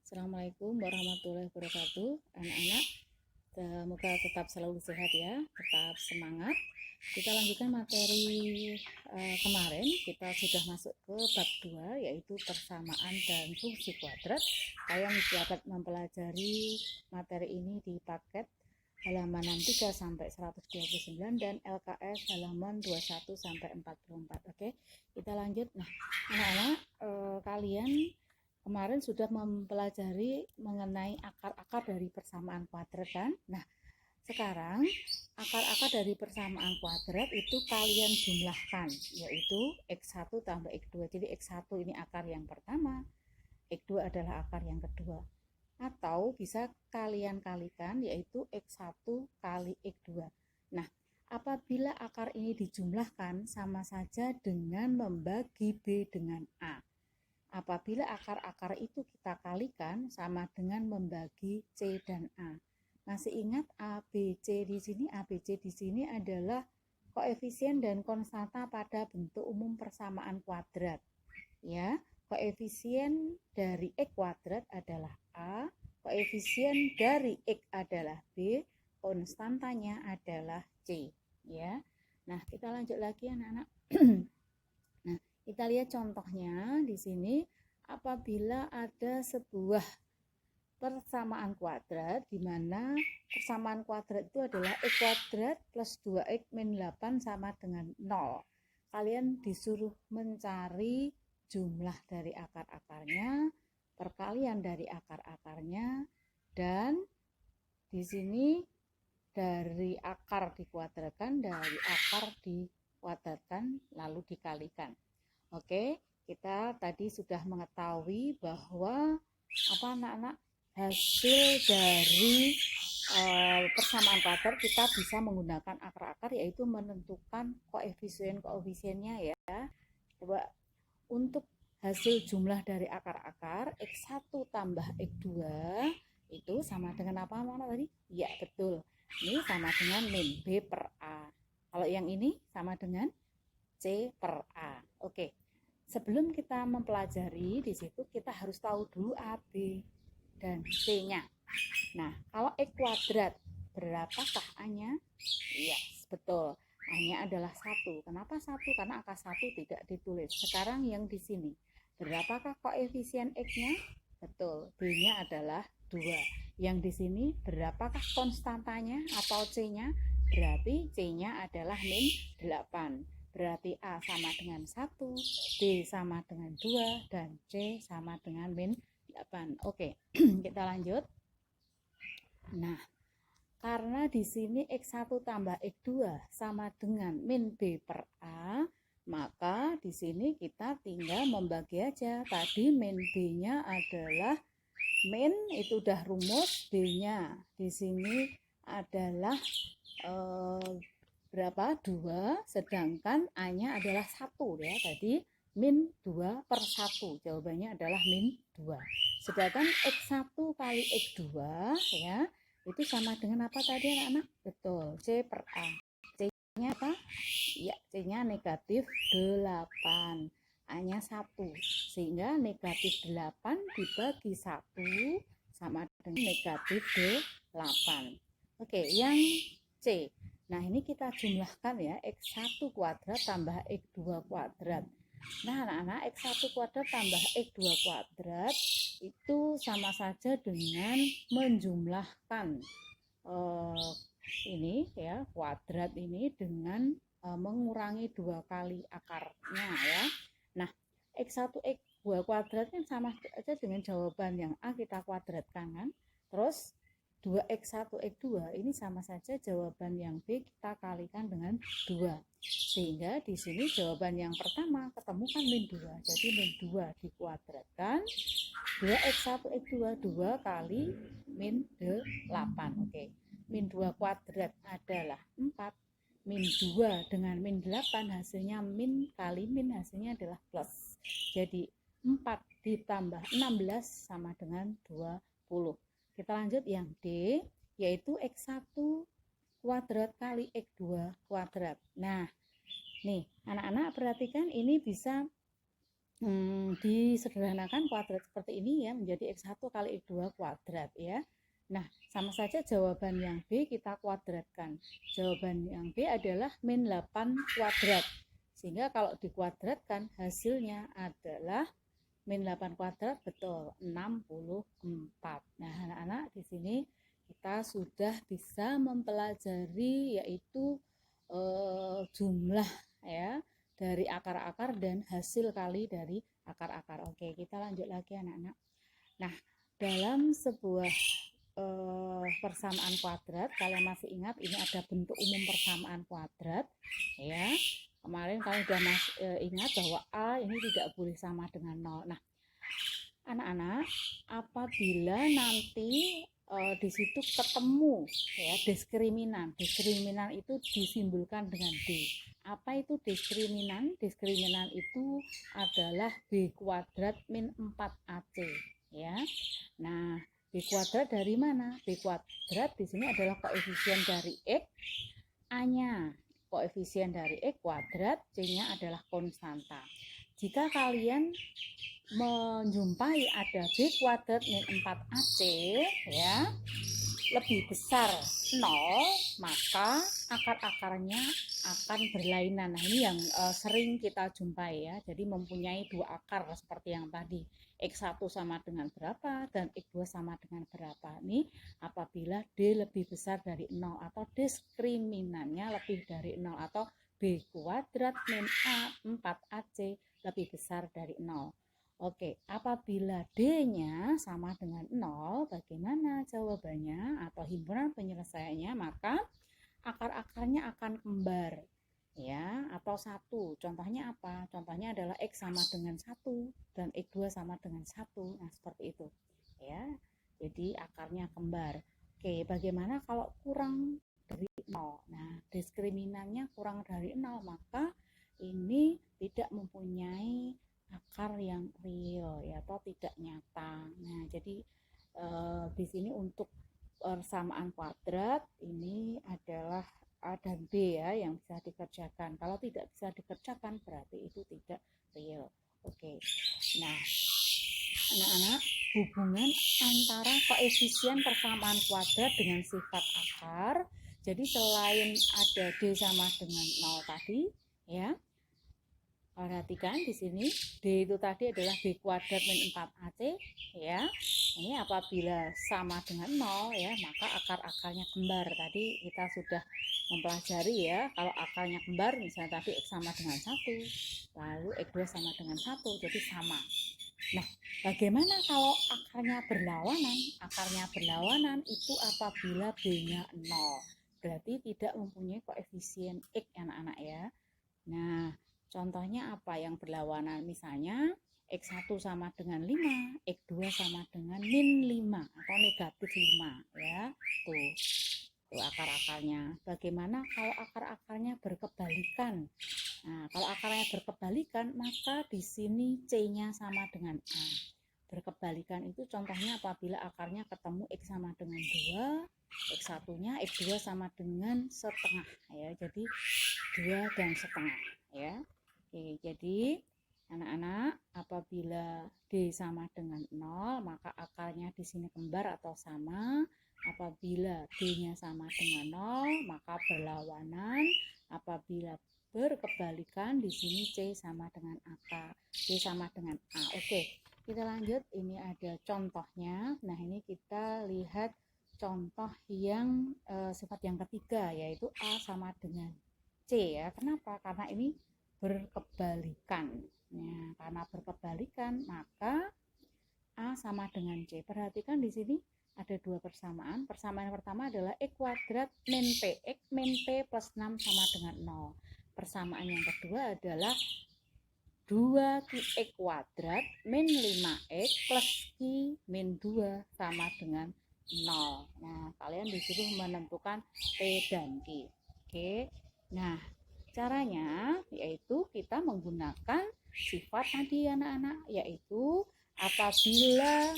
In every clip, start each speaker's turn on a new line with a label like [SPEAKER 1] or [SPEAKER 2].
[SPEAKER 1] Assalamualaikum warahmatullahi wabarakatuh. Anak-anak, semoga tetap selalu sehat ya, tetap semangat. Kita lanjutkan materi kemarin. Kita sudah masuk ke bab 2, yaitu persamaan dan fungsi kuadrat. Kalian dapat mempelajari materi ini di paket halaman 63 sampai 129 dan LKS halaman 21 sampai 44. Oke, kita lanjut. Nah, anak-anak, kalian kemarin sudah mempelajari mengenai akar-akar dari persamaan kuadrat kan? Nah, sekarang akar-akar dari persamaan kuadrat itu kalian jumlahkan, yaitu X1 tambah X2. Jadi X1 ini akar yang pertama, X2 adalah akar yang kedua. Atau bisa kalian kalikan, yaitu X1 kali X2. Nah, apabila akar ini dijumlahkan sama saja dengan membagi B dengan A. Apabila akar-akar itu kita kalikan sama dengan membagi C dan A. Masih ingat ABC di sini? ABC di sini adalah koefisien dan konstanta pada bentuk umum persamaan kuadrat. Ya, koefisien dari X kuadrat adalah A, koefisien dari X adalah B, konstantanya adalah C. Ya. Nah, kita lanjut lagi anak-anak. Nah, kita lihat contohnya di sini. Apabila ada sebuah persamaan kuadrat di mana persamaan kuadrat itu adalah X kuadrat plus 2X min 8 sama dengan 0. Kalian disuruh mencari jumlah dari akar-akarnya, perkalian dari akar-akarnya, dan di sini dari akar dikuadratkan, dari akar dikuadratkan lalu dikalikan. Oke, kita tadi sudah mengetahui bahwa anak-anak, hasil dari persamaan kuadrat kita bisa menggunakan akar-akar, yaitu menentukan koefisien-koefisiennya ya. Coba untuk hasil jumlah dari akar-akar X1 tambah X2 itu sama dengan apa anak tadi? Ya, betul. Ini sama dengan min B per A. Kalau yang ini sama dengan C per A. Oke. Sebelum kita mempelajari di situ kita harus tahu dulu A, B dan C-nya. Nah, kalau X kuadrat berapakah A-nya? Iya, betul. A-nya adalah 1. Kenapa 1? Karena angka 1 tidak ditulis. Sekarang yang di sini. Berapakah koefisien X-nya? Betul. B-nya adalah 2. Yang di sini berapakah konstantanya atau C-nya? Berarti C-nya adalah min 8. Berarti A sama dengan 1, B sama dengan 2, dan C sama dengan min 8. Oke, kita lanjut. Nah, karena di sini X1 tambah X2 sama dengan min B per A, maka di sini kita tinggal membagi aja. Tadi min B-nya adalah min, itu udah rumus, B-nya di sini adalah berapa? 2, sedangkan A-nya adalah 1 ya. Tadi min 2 per 1. Jawabannya adalah min 2. Sedangkan X1 kali X2 ya, itu sama dengan apa tadi anak-anak? Betul, C per A. C-nya apa? Ya, C-nya negatif 8. A-nya 1. Sehingga negatif 8 dibagi 1 sama dengan negatif 8. Oke, yang C. Nah, ini kita jumlahkan ya, X1 kuadrat tambah X2 kuadrat. Nah, anak-anak, X1 kuadrat tambah X2 kuadrat itu sama saja dengan menjumlahkan ini ya, kuadrat ini dengan mengurangi 2 kali akarnya ya. Nah, X1 X2 kuadrat kan sama saja dengan jawaban yang A kita kuadratkan kan. Terus 2x1 x2 ini sama saja jawaban yang B kita kalikan dengan 2. Sehingga di sini jawaban yang pertama ketemu kan min 2. Jadi min 2 dikuadratkan 2x1 x2 2 kali min 8. Oke. Min 2 kuadrat adalah 4. Min 2 dengan min 8 hasilnya min kali min hasilnya adalah plus. Jadi 4 ditambah 16 sama dengan 20. Kita lanjut yang D, yaitu X1 kuadrat kali X2 kuadrat. Nah, nih anak-anak perhatikan ini bisa disederhanakan kuadrat seperti ini ya menjadi X1 kali X2 kuadrat ya. Nah, sama saja jawaban yang B kita kuadratkan. Jawaban yang B adalah min 8 kuadrat. Sehingga kalau dikuadratkan hasilnya adalah min 8 kuadrat betul 64. Nah, anak-anak di sini kita sudah bisa mempelajari yaitu jumlah ya dari akar-akar dan hasil kali dari akar-akar. Oke, kita lanjut lagi anak-anak. Nah, dalam sebuah persamaan kuadrat, kalian masih ingat ini ada bentuk umum persamaan kuadrat ya. Kemarin kalian sudah ingat bahwa A ini tidak boleh sama dengan 0. Nah, anak-anak, apabila nanti di situ ketemu ya diskriminan itu disimbolkan dengan D. Apa itu diskriminan? Diskriminan itu adalah B kuadrat min 4AC ya. Nah, B kuadrat dari mana? B kuadrat di sini adalah koefisien dari X, A-nya koefisien dari X kuadrat, C-nya adalah konstanta. Jika kalian menjumpai ada B kuadrat min 4AC ya lebih besar 0, maka akar-akarnya akan berlainan. Nah, ini yang sering kita jumpai ya. Jadi mempunyai dua akar seperti yang tadi. X1 sama dengan berapa dan X2 sama dengan berapa. Ini apabila D lebih besar dari 0 atau diskriminannya lebih dari 0 atau B kuadrat min A 4AC lebih besar dari 0. Oke, apabila D-nya sama dengan 0, bagaimana jawabannya atau himpunan penyelesaiannya? Maka akar-akarnya akan kembar ya, atau 1. Contohnya apa? Contohnya adalah X sama dengan 1 dan X2 sama dengan 1. Nah, seperti itu. Ya. Jadi akarnya kembar. Oke, bagaimana kalau kurang dari 0? Nah, diskriminannya kurang dari 0, maka ini tidak mempunyai akar yang real ya atau tidak nyata. Nah, jadi di sini untuk persamaan kuadrat ini adalah A dan B ya yang bisa dikerjakan. Kalau tidak bisa dikerjakan berarti itu tidak real. Oke. Nah, anak-anak, hubungan antara koefisien persamaan kuadrat dengan sifat akar. Jadi selain ada D sama dengan 0 tadi ya, perhatikan di sini D itu tadi adalah B kuadrat min 4AC ya. Ini apabila sama dengan 0 ya, maka akar-akarnya kembar. Tadi kita sudah mempelajari ya, kalau akarnya kembar misalnya tadi X sama dengan 1, lalu X2 sama dengan 1, jadi sama. Nah, bagaimana kalau akarnya berlawanan? Akarnya berlawanan itu apabila B-nya 0. Berarti tidak mempunyai koefisien X anak-anak ya. Nah, contohnya apa yang berlawanan? Misalnya X1 sama dengan 5, X2 sama dengan min 5 atau negatif 5 ya. Tuh akar-akarnya. Bagaimana kalau akar-akarnya berkebalikan? Nah, kalau akarnya berkebalikan, maka di sini C-nya sama dengan A. Berkebalikan itu contohnya apabila akarnya ketemu X sama dengan 2, X1-nya X2 sama dengan setengah ya. Jadi 2 dan setengah ya. Oke, jadi anak-anak apabila D sama dengan 0, maka akarnya di sini kembar atau sama. Apabila D-nya sama dengan 0, maka berlawanan. Apabila berkebalikan, di sini C sama dengan akar, D sama dengan A. Oke, kita lanjut. Ini ada contohnya. Nah, ini kita lihat contoh yang sifat yang ketiga, yaitu A sama dengan C ya. Kenapa? Karena ini berkebalikan. Nah, karena berkebalikan, maka A sama dengan C. Perhatikan di sini ada dua persamaan. Persamaan yang pertama adalah X kuadrat min P. X min P plus 6 sama dengan 0. Persamaan yang kedua adalah 2X kuadrat min 5X plus Q min 2 sama dengan 0. Nah, kalian disuruh menentukan P dan Q. Oke. Nah, caranya yaitu kita menggunakan sifat tadi anak-anak, yaitu apabila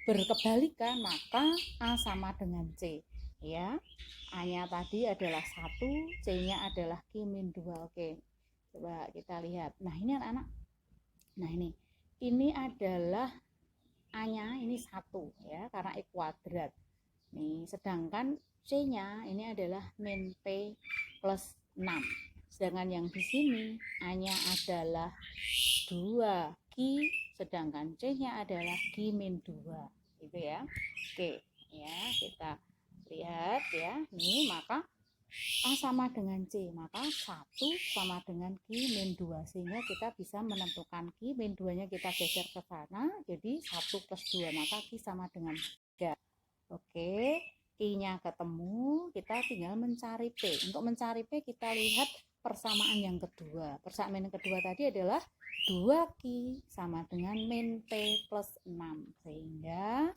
[SPEAKER 1] berkebalikan maka A sama dengan C ya. A-nya tadi adalah 1, C-nya adalah Q min 2. Oke. Coba kita lihat. Nah, ini anak-anak Nah, ini adalah A-nya ini 1 ya, karena E kuadrat. Nih, sedangkan C-nya ini adalah min P plus 6. Sedangkan yang di sini A-nya adalah 2 Q, sedangkan C-nya adalah Q min 2. Gitu ya. Oke, ya, kita lihat ya. Nih, maka A sama dengan C, maka 1 sama dengan Q min 2, sehingga kita bisa menentukan Q min 2 nya kita geser ke sana, jadi 1 plus 2, maka Q sama dengan 3. Oke, Q-nya ketemu, kita tinggal mencari P. Untuk mencari P kita lihat persamaan yang kedua. Persamaan yang kedua tadi adalah 2Q sama dengan min P plus 6, sehingga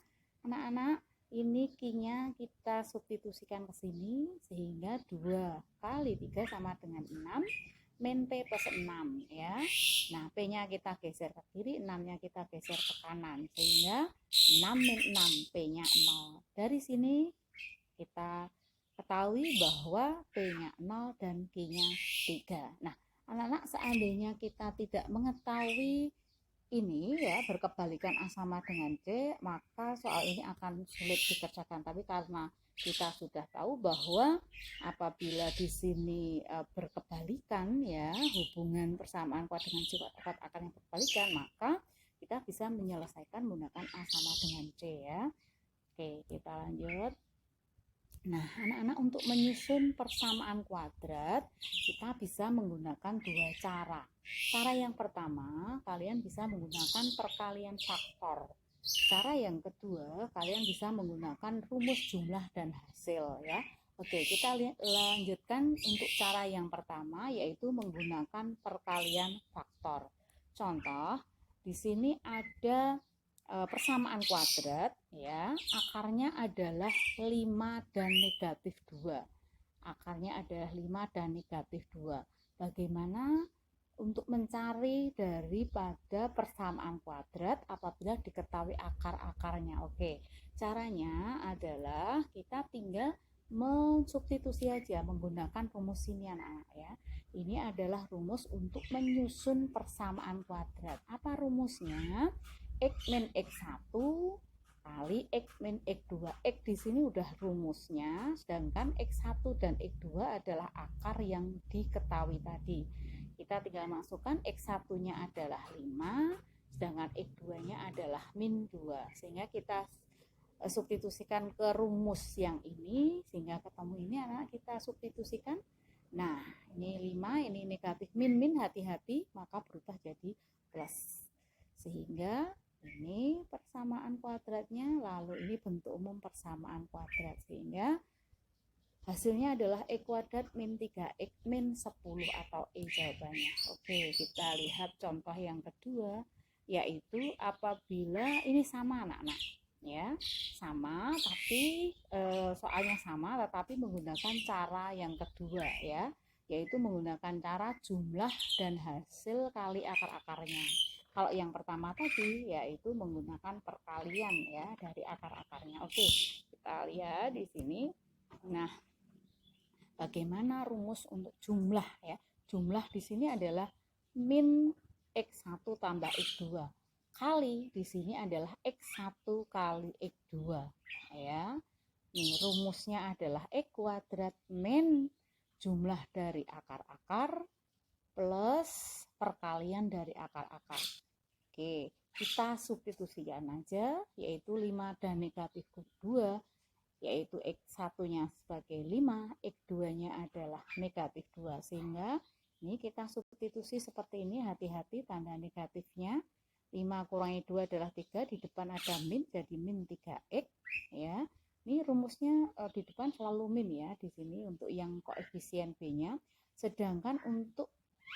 [SPEAKER 1] anak-anak ini Q-nya kita substitusikan ke sini, sehingga 2 kali 3 sama dengan 6 min P plus 6 ya. Nah, P-nya kita geser ke kiri, 6-nya kita geser ke kanan, sehingga 6 min 6, P-nya 0. Dari sini kita ketahui bahwa P-nya 0 dan Q-nya 3. Nah, anak-anak, seandainya kita tidak mengetahui ini ya, berkebalikan A sama dengan C, maka soal ini akan sulit dikerjakan. Tapi karena kita sudah tahu bahwa apabila di sini berkebalikan ya, hubungan persamaan kuat dengan sifat akar yang berkebalikan, maka kita bisa menyelesaikan menggunakan A sama dengan C ya. Oke, kita lanjut. Nah, anak-anak, untuk menyusun persamaan kuadrat, kita bisa menggunakan 2 cara. Cara yang pertama, kalian bisa menggunakan perkalian faktor. Cara yang kedua, kalian bisa menggunakan rumus jumlah dan hasil ya. Oke, kita lanjutkan untuk cara yang pertama, yaitu menggunakan perkalian faktor. Contoh, di sini ada persamaan kuadrat ya, akarnya adalah 5 dan negatif 2. Akarnya adalah 5 dan negatif 2. Bagaimana untuk mencari daripada persamaan kuadrat apabila diketahui akar-akarnya? Oke, caranya adalah kita tinggal mensubstitusi aja menggunakan rumus ini anak-anak ya. Ini adalah rumus untuk menyusun persamaan kuadrat. Apa rumusnya? X min X1 kali X min X2. X di sini udah rumusnya, sedangkan X1 dan X2 adalah akar yang diketahui tadi. Kita tinggal masukkan X1-nya adalah 5, sedangkan X2-nya adalah min 2. Sehingga kita substitusikan ke rumus yang ini, sehingga ketemu ini, anak kita substitusikan. Nah, ini 5, ini negatif, min hati-hati, maka berubah jadi plus. Sehingga ini persamaan kuadratnya, lalu ini bentuk umum persamaan kuadrat, sehingga hasilnya adalah E kuadrat min 3X min 10 atau E jawabannya. Oke, kita lihat contoh yang kedua, yaitu apabila ini sama anak-anak ya, sama tapi soalnya sama tetapi menggunakan cara yang kedua ya, yaitu menggunakan cara jumlah dan hasil kali akar-akarnya. Kalau yang pertama tadi yaitu menggunakan perkalian ya dari akar-akarnya. Oke, kita lihat di sini. Nah, bagaimana rumus untuk jumlah ya? Jumlah di sini adalah min X1 tambah X2 kali di sini adalah X1 kali X2 ya. Ini rumusnya adalah E kuadrat min jumlah dari akar-akar plus perkalian dari akar-akar. Oke, kita substitusikan aja, yaitu 5 dan negatif 2, yaitu X1-nya sebagai 5, X2-nya adalah negatif 2. Sehingga ini kita substitusi seperti ini, hati-hati tanda negatifnya. 5 kurangi 2 adalah 3, di depan ada min, jadi min 3X ya. Ini rumusnya di depan selalu min ya, di sini untuk yang koefisien B-nya. Sedangkan untuk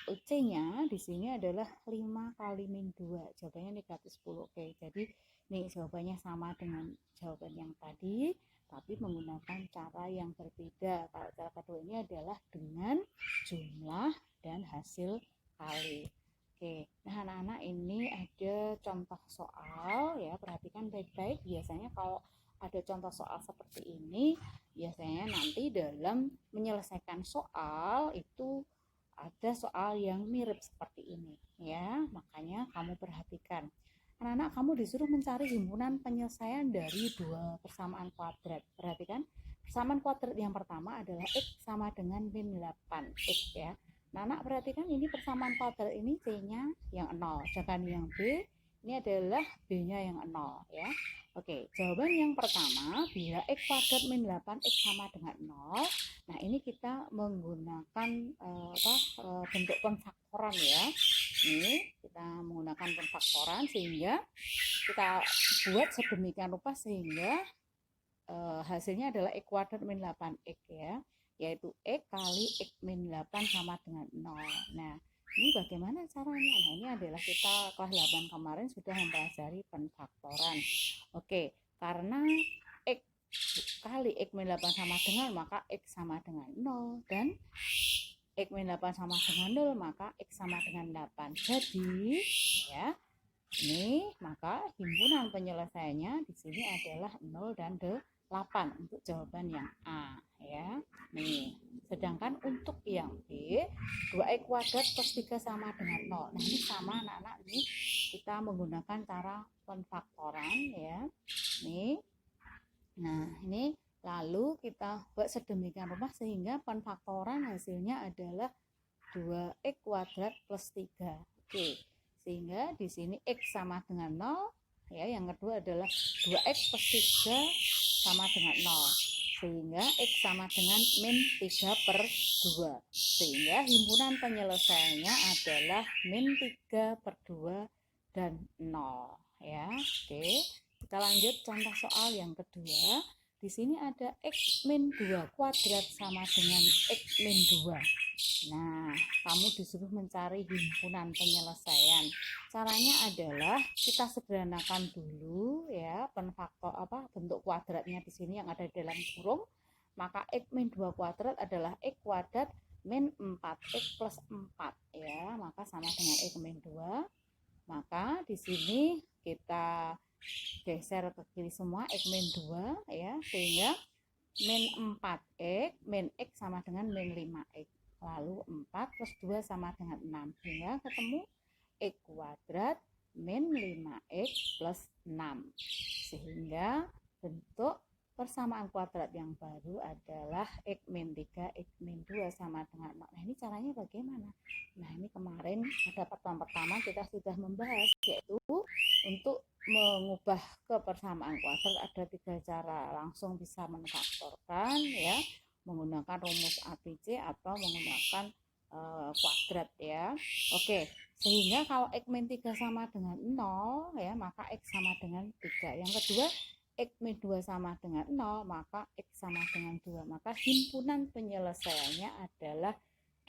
[SPEAKER 1] C-nya di sini adalah 5 kali min 2, jawabannya negatif 10. Oke, jadi ini jawabannya sama dengan jawaban yang tadi, tapi menggunakan cara yang berbeda. Kalau cara kedua ini adalah dengan jumlah dan hasil kali. Oke, nah anak-anak, ini ada contoh soal ya, perhatikan baik-baik. Biasanya kalau ada contoh soal seperti ini, biasanya nanti dalam menyelesaikan soal itu ada soal yang mirip seperti ini ya, makanya kamu perhatikan. Anak-anak, kamu disuruh mencari himpunan penyelesaian dari dua persamaan kuadrat. Perhatikan, persamaan kuadrat yang pertama adalah X sama dengan min 8X ya. Anak-anak perhatikan, ini persamaan kuadrat ini C-nya yang 0, sedangkan yang B ini adalah B-nya yang 0 ya. Oke, jawaban yang pertama, bila X kuadrat min 8X sama dengan 0. Nah, ini kita menggunakan bentuk penfaktoran ya. Ini kita menggunakan penfaktoran sehingga kita buat sedemikian rupa sehingga hasilnya adalah X kuadrat min 8X ya, yaitu X kali X min 8 sama dengan 0. Nah, ini bagaimana caranya? Nah, ini adalah kita kelas 8 kemarin sudah mempelajari penfaktoran. Oke, karena X kali X min 8 sama dengan, maka X sama dengan 0, dan X min 8 sama dengan 0, maka X sama dengan 8. Jadi, ya, ini maka himpunan penyelesaiannya di sini adalah 0 dan 8 untuk jawaban yang A, ya. Nih, sedangkan untuk yang B, 2x kuadrat plus 3 sama dengan 0. Nah, ini sama anak-anak, nih kita menggunakan cara penfaktoran ya. Nih. Nah, ini lalu kita buat sedemikian rupa sehingga penfaktoran hasilnya adalah 2x kuadrat plus 3. Oke, sehingga di sini x sama dengan 0 ya. Yang kedua adalah 2x plus 3 sama dengan 0, sehingga x sama dengan min 3 per 2, sehingga himpunan penyelesaiannya adalah min 3 per 2 dan 0 ya. Oke, kita lanjut contoh soal yang kedua. Di sini ada X min 2 kuadrat sama dengan X min 2. Nah, kamu disuruh mencari himpunan penyelesaian. Caranya adalah kita sederhanakan dulu ya, bentuk kuadratnya di sini yang ada di dalam kurung. Maka X min 2 kuadrat adalah X kuadrat min 4X plus 4 ya, maka sama dengan X min 2. Maka di sini kita geser ke kiri semua X min 2 ya, sehingga min 4X min X sama dengan min 5X, lalu 4 plus 2 sama dengan 6, sehingga ketemu X kuadrat min 5X plus 6, sehingga bentuk persamaan kuadrat yang baru adalah X min 3 X min 2 sama dengan 0. Nah, ini caranya bagaimana? Nah, ini kemarin pada pertemuan pertama kita sudah membahas, yaitu untuk mengubah ke persamaan kuadrat ada 3 cara. Langsung bisa menfaktorkan ya, menggunakan rumus ABC atau menggunakan kuadrat ya. Oke, sehingga kalau X min 3 sama dengan 0 ya, maka X sama dengan 3. Yang kedua, X min 2 sama dengan 0, maka X sama dengan 2. Maka himpunan penyelesaiannya adalah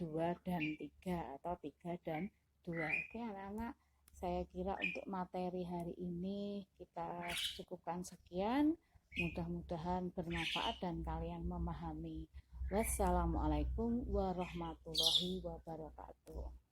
[SPEAKER 1] 2 dan 3 atau 3 dan 2. Oke anak-anak, saya kira untuk materi hari ini kita cukupkan sekian. Mudah-mudahan bermanfaat dan kalian memahami. Wassalamualaikum warahmatullahi wabarakatuh.